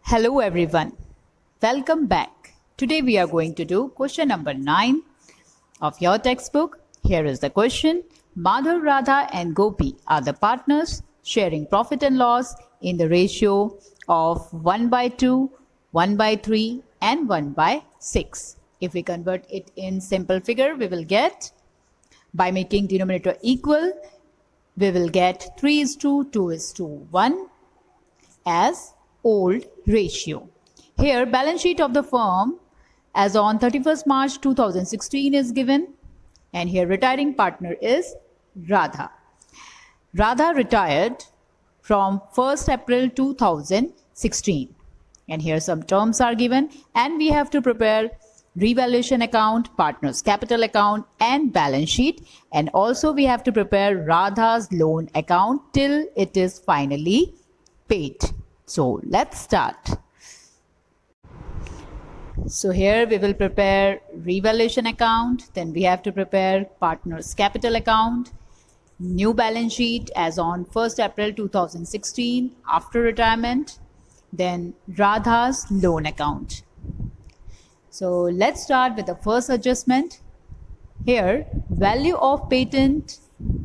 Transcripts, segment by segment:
Hello everyone, welcome back. Today we are going to do question number 9 of your textbook. Here is the question. Madhav, Radha and Gopi are the partners sharing profit and loss in the ratio of 1 by 2, 1 by 3 and 1 by 6. If we convert it in simple figure, we will get, by making denominator equal, we will get 3 is to 2 is to 1 as old ratio. Here balance sheet of the firm as on 31st March 2016 is given, and here retiring partner is Radha. Radha retired from 1st April 2016, and here some terms are given, and we have to prepare revaluation account, partners capital account and balance sheet, and also we have to prepare Radha's loan account till it is finally paid. So let's start. So here we will prepare revaluation account, then we have to prepare partners capital account, new balance sheet as on 1st April 2016 after retirement, then Radha's loan account. So let's start with the first adjustment. Here value of patent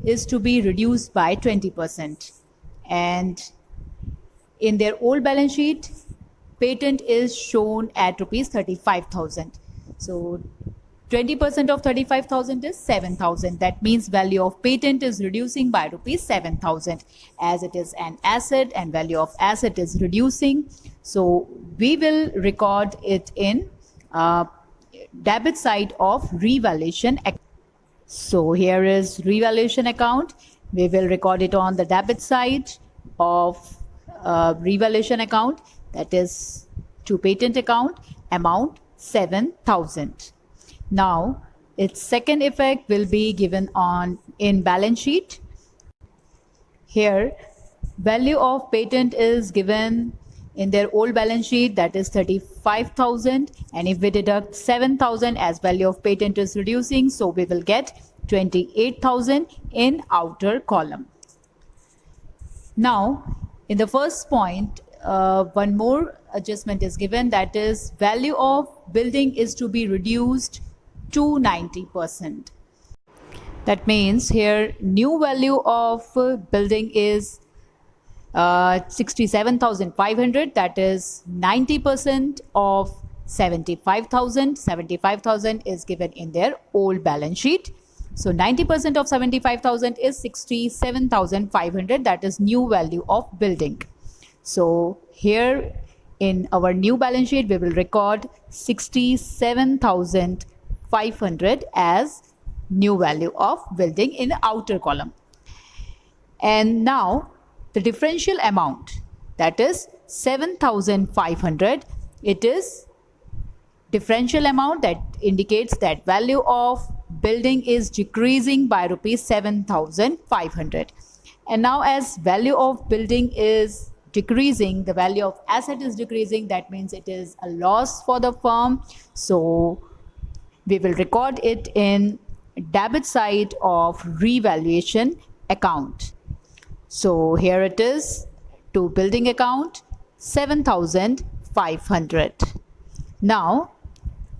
is to be reduced by 20%, and in their old balance sheet, patent is shown at rupees 35,000. So 20% of 35,000 is 7,000. That means value of patent is reducing by rupees 7,000, as it is an asset and value of asset is reducing. So we will record it in debit side of revaluation account. So here is revaluation account. We will record it on the debit side of revaluation account, that is to patent account, amount 7,000. Now its second effect will be given on in balance sheet. Here value of patent is given in their old balance sheet, that is 35,000, and if we deduct 7,000 as value of patent is reducing, so we will get 28,000 in outer column. Now in the first point, one more adjustment is given, that is value of building is to be reduced to 90%. That means here new value of building is 67,500, that is 90% of 75,000. 75,000 is given in their old balance sheet. So 90% of 75,000 is 67,500, that is new value of building. So here in our new balance sheet, we will record 67,500 as new value of building in the outer column. And now the differential amount, that is 7,500, it is differential amount that indicates that value of building is decreasing by rupees 7,500. And now as value of building is decreasing, the value of asset is decreasing, that means it is a loss for the firm. So we will record it in debit side of revaluation account. So here it is to building account 7,500. Now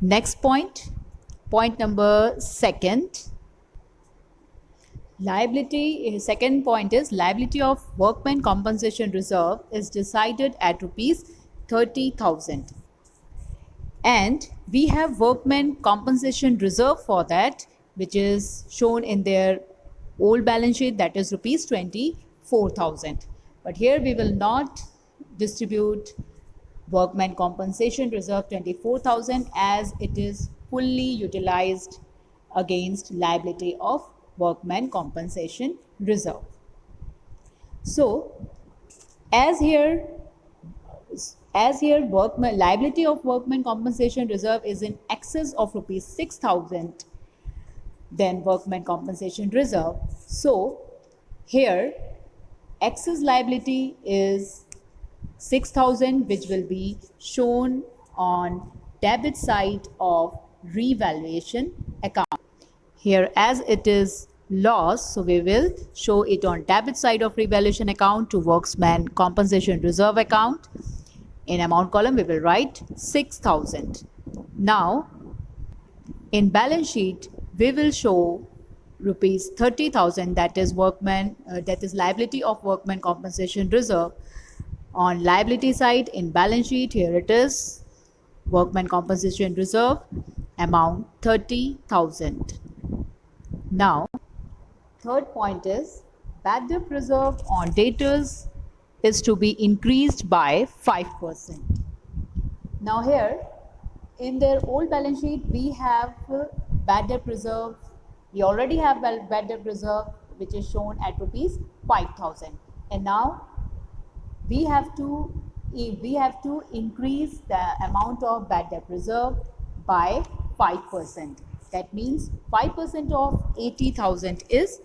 next point number second, liability. Second point is liability of workmen compensation reserve is decided at rupees 30,000, and we have workmen compensation reserve for that, which is shown in their old balance sheet, that is rupees 24,000. But here we will not distribute workmen compensation reserve 24,000, as it is fully utilized against liability of workmen compensation reserve. So as here workmen liability of workmen compensation reserve is in excess of rupees 6,000 than workmen compensation reserve. So here excess liability is 6,000, which will be shown on debit side of revaluation account. Here as it is loss, so we will show it on debit side of revaluation account to workmen compensation reserve account. In amount column, we will write 6,000. Now, in balance sheet, we will show rupees 30,000, that is liability of workman compensation reserve. On liability side in balance sheet, here it is, workman compensation reserve, amount 30,000. Now, third point is bad debt reserve on debtors is to be increased by 5%. Now here, in their old balance sheet, we have bad debt reserve. We already have bad debt reserve, which is shown at rupees 5,000. And now we have to increase the amount of bad debt reserve by 5%. That means 5% of 80,000 is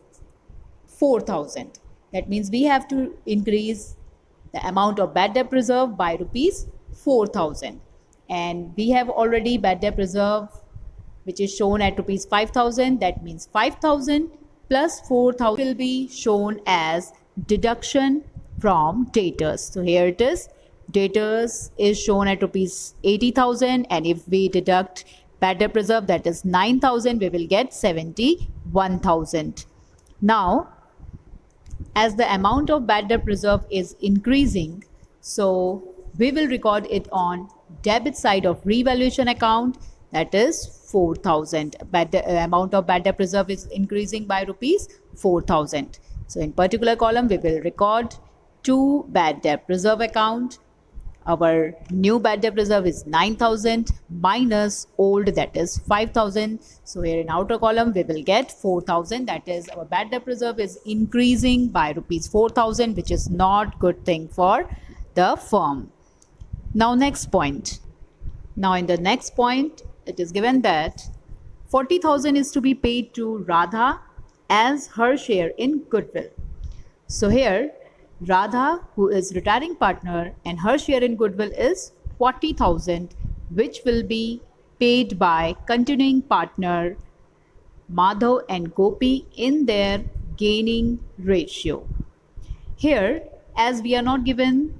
4,000. That means we have to increase the amount of bad debt reserve by rupees 4,000. And we have already bad debt reserve, which is shown at rupees 5,000. That means 5,000 plus 4,000 will be shown as deduction from debtors. So here it is, debtors is shown at rupees 80,000, and if we deduct bad debt reserve, that is 9,000, we will get 71,000. Now, as the amount of bad debt reserve is increasing, so we will record it on debit side of revaluation account, that is 4,000. Amount of bad debt reserve is increasing by rupees 4,000. So in particular column, we will record to bad debt reserve account. Our new bad debt reserve is 9,000 minus old, that is 5,000. So here in outer column, we will get 4,000. That is, our bad debt reserve is increasing by rupees 4,000, which is not good thing for the firm. Now next point. Now in the next point, it is given that 40,000 is to be paid to Radha as her share in goodwill. So here, Radha, who is retiring partner, and her share in goodwill is 40,000, which will be paid by continuing partner Madhav and Gopi in their gaining ratio. Here, as we are not given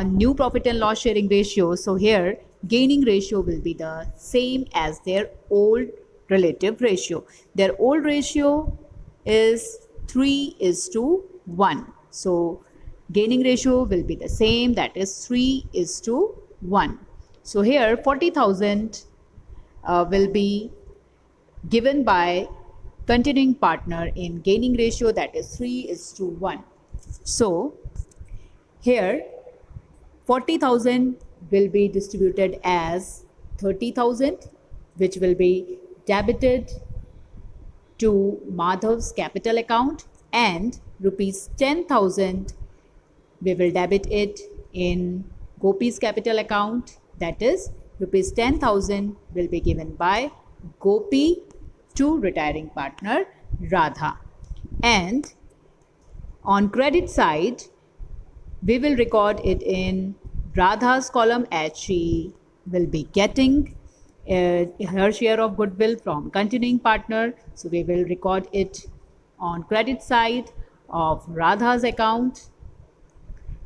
new profit and loss sharing ratio, so here gaining ratio will be the same as their old relative ratio. Their old ratio is 3:1. So gaining ratio will be the same, that is 3:1. So here 40,000 will be given by continuing partner in gaining ratio, that is 3:1. So here 40,000 will be distributed as 30,000, which will be debited to Madhav's capital account, and rupees 10,000 we will debit it in Gopi's capital account, that is rupees 10,000 will be given by Gopi to retiring partner Radha. And on credit side, we will record it in Radha's column, as she will be getting her share of goodwill from continuing partner. So we will record it on credit side of Radha's account.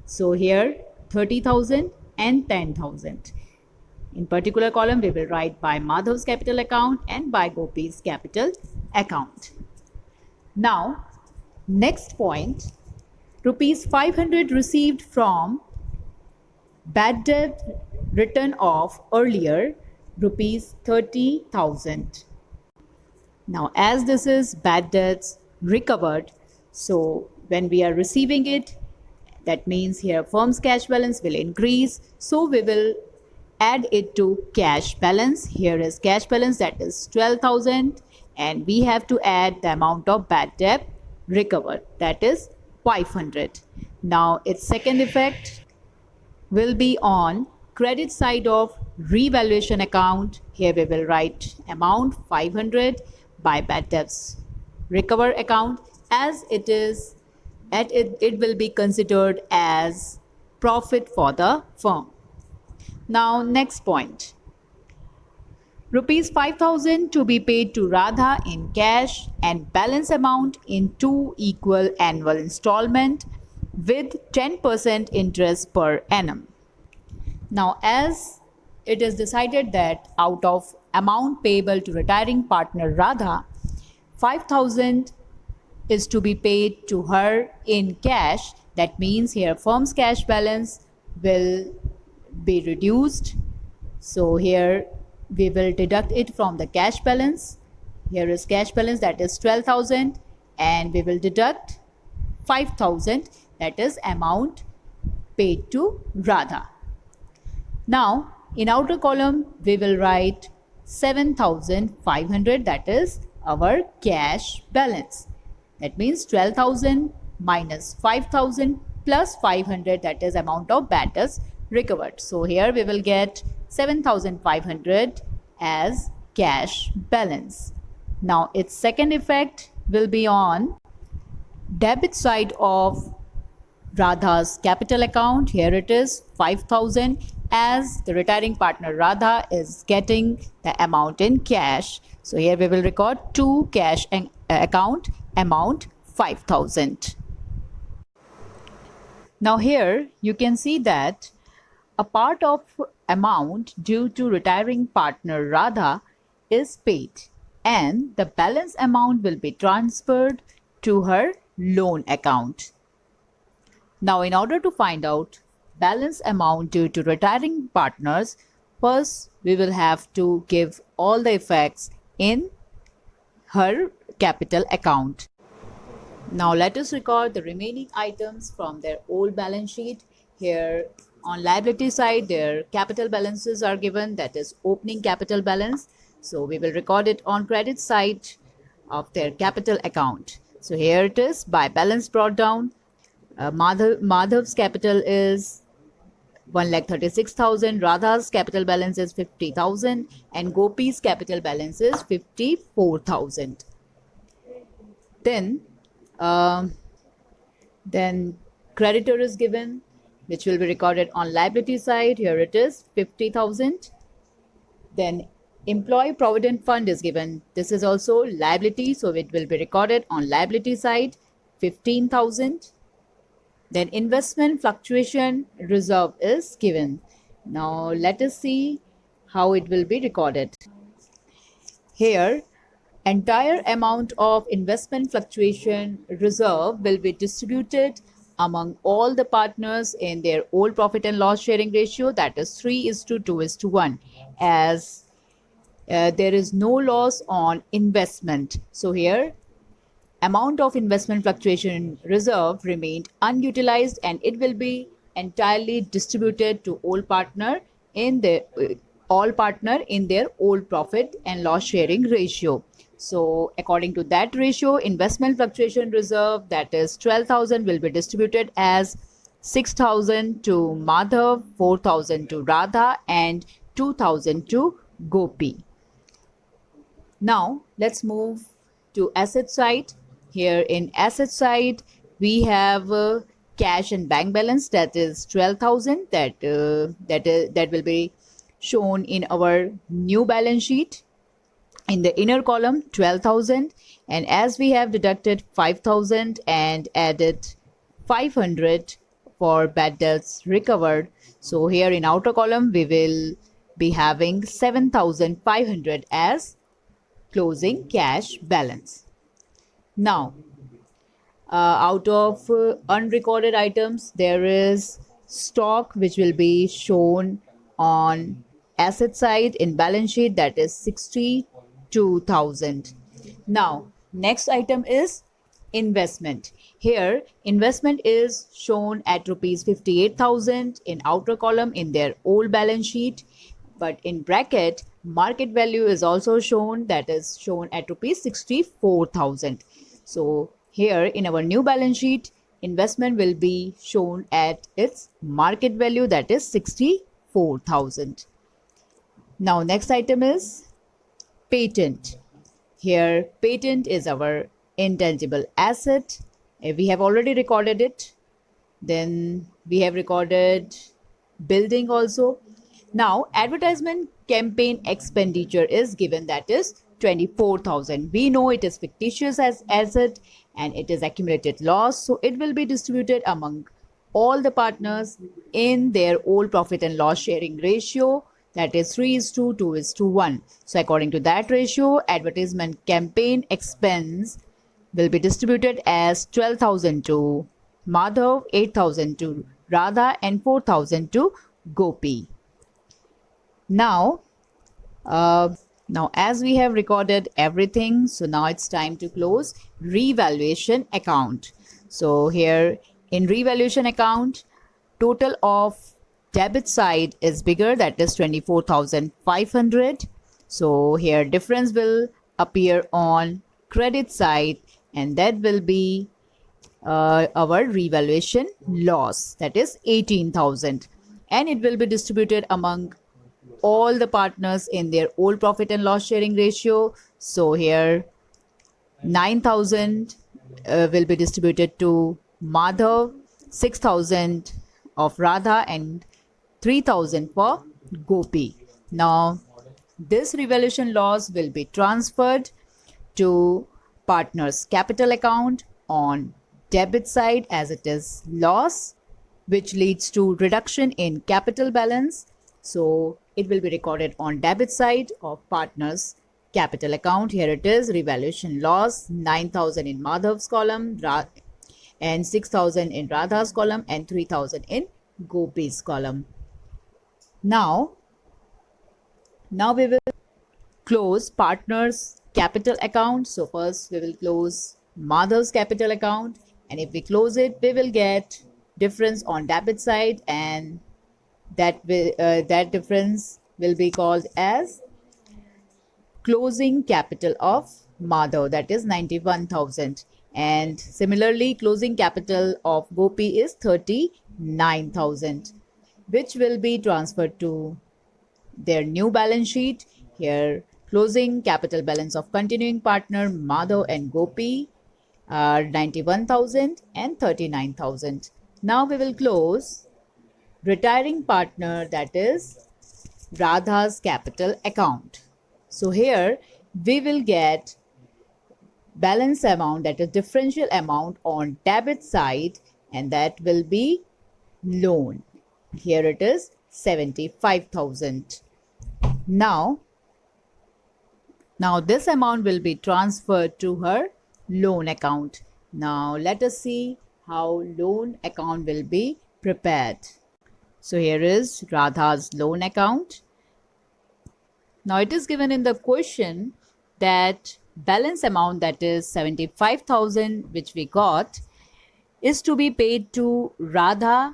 So here 30,000 and 10,000. In particular column, we will write by Madhav's capital account and by Gopi's capital account. Now, next point, rupees 500 received from bad debt written off earlier, rupees 30,000. Now, as this is bad debts recovered, so when we are receiving it, that means here firm's cash balance will increase. So we will add it to cash balance. Here is cash balance, that is 12,000, and we have to add the amount of bad debt recovered, that is 500. Now its second effect will be on credit side of revaluation account. Here we will write amount 500 by bad debts recover account, as it is it will be considered as profit for the firm. Now next point, rupees 5,000 to be paid to Radha in cash and balance amount in 2 equal annual installment with 10% interest per annum. Now, as it is decided that out of amount payable to retiring partner Radha, 5,000 is to be paid to her in cash. That means here firm's cash balance will be reduced. So here we will deduct it from the cash balance. Here is cash balance, that is 12,000, and we will deduct 5,000, that is amount paid to Radha. Now, in outer column, we will write 7,500, that is our cash balance. That means 12,000 minus 5,000 plus 500, that is amount of bad debts recovered. So here we will get 7,500 as cash balance. Now, its second effect will be on debit side of Radha's capital account. Here it is 5,000, as the retiring partner Radha is getting the amount in cash. So here we will record to cash account amount 5,000. Now here you can see that a part of amount due to retiring partner Radha is paid, and the balance amount will be transferred to her loan account. Now, in order to find out balance amount due to retiring partners, first we will have to give all the effects in her capital account. Now let us record the remaining items from their old balance sheet. Here on liability side, their capital balances are given, that is opening capital balance. So we will record it on credit side of their capital account. So here it is by balance brought down. Madhav's capital is 1,36,000, Radha's capital balance is 50,000, and Gopi's capital balance is 54,000. Then creditor is given, which will be recorded on liability side. Here it is 50,000. Then employee provident fund is given. This is also liability, so it will be recorded on liability side 15,000. Then investment fluctuation reserve is given. Now let us see how it will be recorded. Here, entire amount of investment fluctuation reserve will be distributed among all the partners in their old profit and loss sharing ratio, that is 3:2:1, as there is no loss on investment. So here amount of investment fluctuation reserve remained unutilized, and it will be entirely distributed to all partner in their old profit and loss sharing ratio. So according to that ratio, investment fluctuation reserve, that is 12,000, will be distributed as 6,000 to Madhav, 4,000 to Radha, and 2,000 to Gopi. Now let's move to asset side. Here in asset side, we have cash and bank balance, that is 12,000, that will be shown in our new balance sheet. In the inner column, 12,000, and as we have deducted 5,000 and added 500 for bad debts recovered, so here in outer column we will be having 7,500 as closing cash balance. Now, out of unrecorded items, there is stock which will be shown on asset side in balance sheet, that is 62,000. Now, next item is investment. Here, investment is shown at rupees 58,000 in outer column in their old balance sheet, but in bracket, market value is also shown, that is shown at rupees 64,000. So here in our new balance sheet, investment will be shown at its market value, that is 64,000. Now next item is patent. Here patent is our intangible asset. We have already recorded it. Then we have recorded building also. Now advertisement campaign expenditure is given, that is 24,000. We know it is fictitious as asset and it is accumulated loss, so it will be distributed among all the partners in their old profit and loss sharing ratio, that is 3:2:1. So according to that ratio, advertisement campaign expense will be distributed as 12,000 to Madhav, 8,000 to Radha, and 4,000 to Gopi. Now, as we have recorded everything, so now it's time to close revaluation account. So here in revaluation account, total of debit side is bigger, that is 24,500. So here difference will appear on credit side, and that will be our revaluation loss, that is 18,000, and it will be distributed among all the partners in their old profit and loss sharing ratio. So here 9,000 will be distributed to Madhav, 6,000 of Radha, and 3,000 for Gopi. Now this revaluation loss will be transferred to partners capital account on debit side as it is loss, which leads to reduction in capital balance. So it will be recorded on debit side of partners capital account. Here it is, revaluation loss 9,000 in Madhav's column and 6,000 in Radha's column and 3,000 in Gopi's column. Now we will close partners capital account. So first we will close Madhav's capital account, and if we close it, we will get difference on debit side, and that difference will be called as closing capital of Madhav, that is 91,000, and similarly closing capital of Gopi is 39,000, which will be transferred to their new balance sheet. Here closing capital balance of continuing partner Madhav and Gopi are 91,000 and 39,000. Now we will close retiring partner, that is Radha's capital account. So here we will get balance amount, that is differential amount on debit side, and that will be loan. Here it is 75,000. Now this amount will be transferred to her loan account. Now let us see how loan account will be prepared. So here is Radha's loan account. Now it is given in the question that balance amount, that is 75,000, which we got, is to be paid to Radha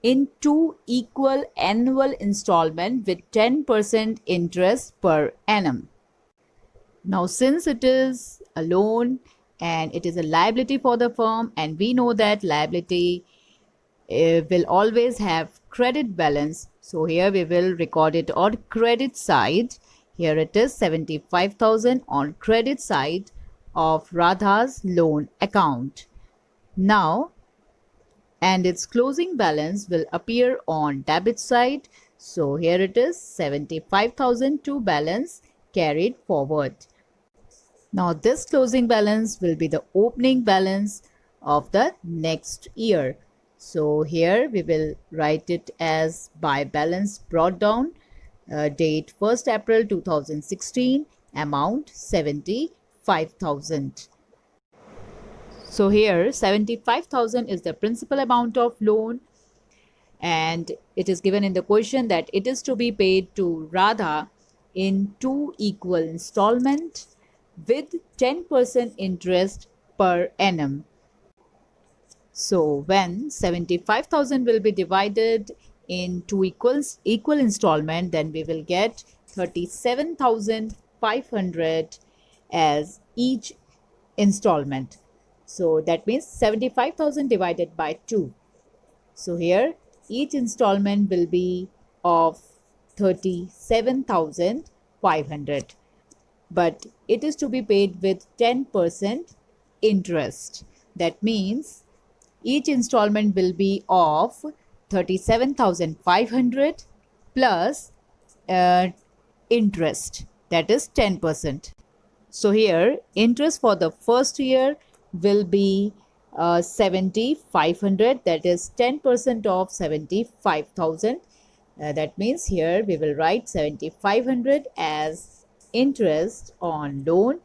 in 2 equal annual installment with 10% interest per annum. Now since it is a loan and it is a liability for the firm, and we know that liability will always have credit balance, so here we will record it on credit side. Here it is 75,000 on credit side of Radha's loan account. Now, and its closing balance will appear on debit side. So here it is 75,000 to balance carried forward. Now this closing balance will be the opening balance of the next year. So here we will write it as by balance brought down, date 1st April 2016, amount 75,000. So here 75,000 is the principal amount of loan, and it is given in the question that it is to be paid to Radha in 2 equal installment with 10% interest per annum. So when 75,000 will be divided in 2 equal installment, then we will get 37,500 as each installment. So that means 75,000 divided by 2. So here each installment will be of 37,500, but it is to be paid with 10% interest. That means each installment will be of 37,500 plus interest, that is 10%. So here interest for the first year will be 7,500, that is 10% of 75,000. That means here we will write 7,500 as interest on loan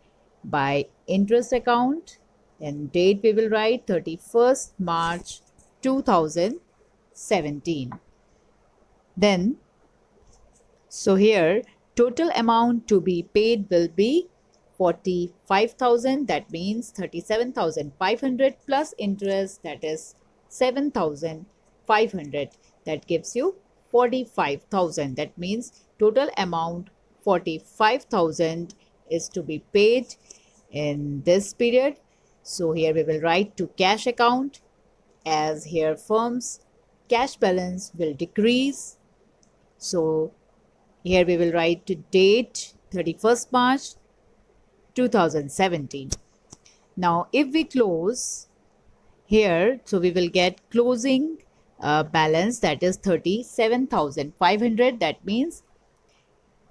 by interest account, and date we will write 31st March 2017. Then, so here total amount to be paid will be 45,000, that means 37,500 plus interest, that is 7,500, that gives you 45,000. That means total amount 45,000 is to be paid in this period. So here we will write to cash account, as here firm's cash balance will decrease. So here we will write to date 31st March 2017. Now if we close here, so we will get closing balance, that is 37,500. That means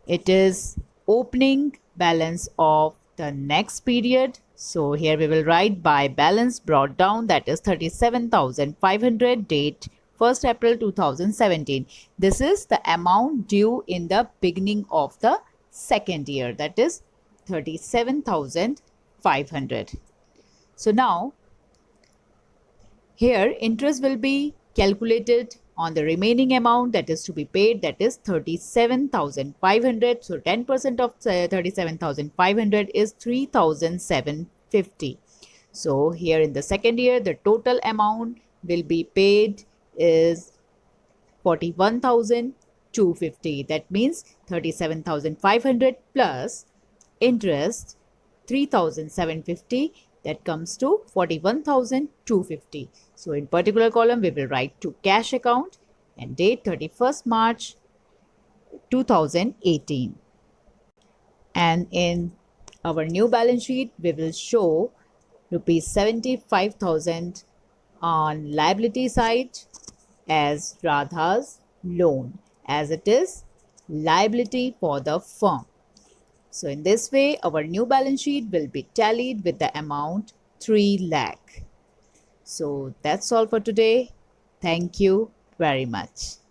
it is opening balance of the next period. So here we will write by balance brought down, that is 37,500, date 1st April 2017. This is the amount due in the beginning of the second year, that is 37,500. So now here interest will be calculated on the remaining amount that is to be paid, that is 37,500. So 10% of 37,500 is 3,750. So here in the second year the total amount will be paid is 41,250. That means 37,500 plus interest 3,750, that comes to 41,250. So in particular column we will write to cash account and date 31st March 2018. And in our new balance sheet we will show rupees 75,000 on liability side as Radha's loan, as it is liability for the firm. So in this way our new balance sheet will be tallied with the amount 3 lakh. So that's all for today. Thank you very much.